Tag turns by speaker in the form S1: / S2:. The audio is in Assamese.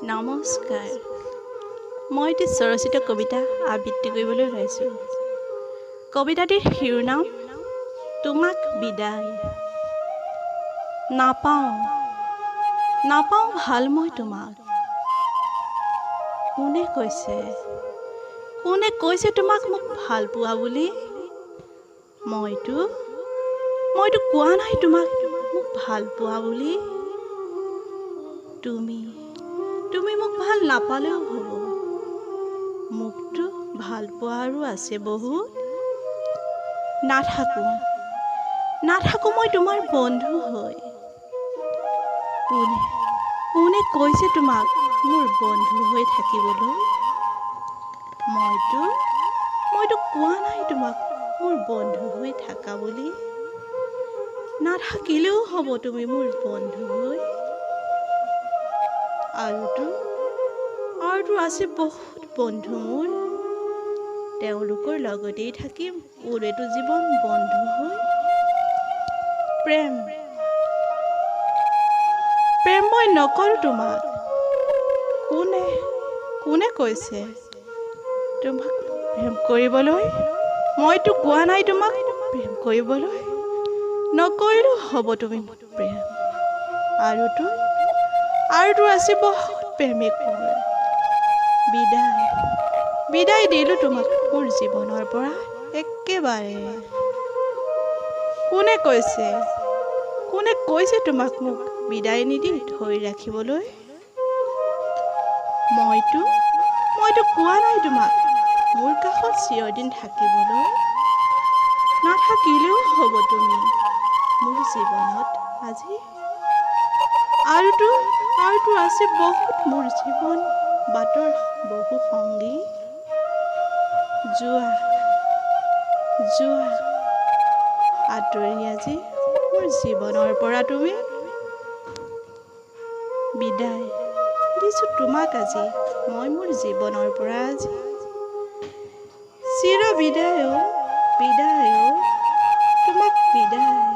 S1: নমস্কাৰ। মই এটি স্বৰচিত কবিতা আবৃত্তি কৰিবলৈ ওলাইছোঁ। কবিতাটিৰ শিৰোনাম তোমাক বিদায়। নাপাওঁ ভাল মই তোমাক। কোনে কৈছে তোমাক মোক ভাল পোৱা বুলি? মইতো কোৱা নাই তোমাক মোক ভাল পোৱা বুলি। তুমি মোক ভাল নাপালেও হ'ব, মোকতো ভাল পোৱা আৰু আছে বহুত। নাথাকো মই তোমাৰ বন্ধু হৈ। কোনে কৈছে তোমাক মোৰ বন্ধু হৈ থাকিবলৈ? মইতো কোৱা নাই তোমাক মোৰ বন্ধু হৈ থাকা বুলি। নাথাকিলেও হ'ব তুমি মোৰ বন্ধু হৈ। আৰুতো আছে বহুত বন্ধু মোৰ, তেওঁলোকৰ লগতেই থাকিম ওৰেটো জীৱন বন্ধু হৈ। প্ৰেম মই নকৰোঁ তোমাক। কোনে কৈছে তোমাক প্ৰেম কৰিবলৈ? মইতো কোৱা নাই তোমাক প্ৰেম কৰিবলৈ। নকৰিলেও হ'ব তুমি প্ৰেম। আৰুতো আছে বহুত প্ৰেমিক মোৰ। বিদায় দিলোঁ তোমাক মোৰ জীৱনৰ পৰা একেবাৰে। কোনে কৈছে তোমাক মোক বিদায় নিদি ধৰি ৰাখিবলৈ? মইতো কোৱা নাই তোমাক মোৰ কাষত চিৰদিন থাকিবলৈ। নাথাকিলেও হ'ব তুমি মোৰ জীৱনত আজি। আৰুতো আছে বহুত মোৰ জীৱন বাটৰ বহু সংগী। যোৱা আঁতৰি আজি মোৰ জীৱনৰ পৰা তুমি। বিদায় দিছোঁ তোমাক আজি মই মোৰ জীৱনৰ পৰা আজি। চিৰ বিদায় তোমাক বিদায়।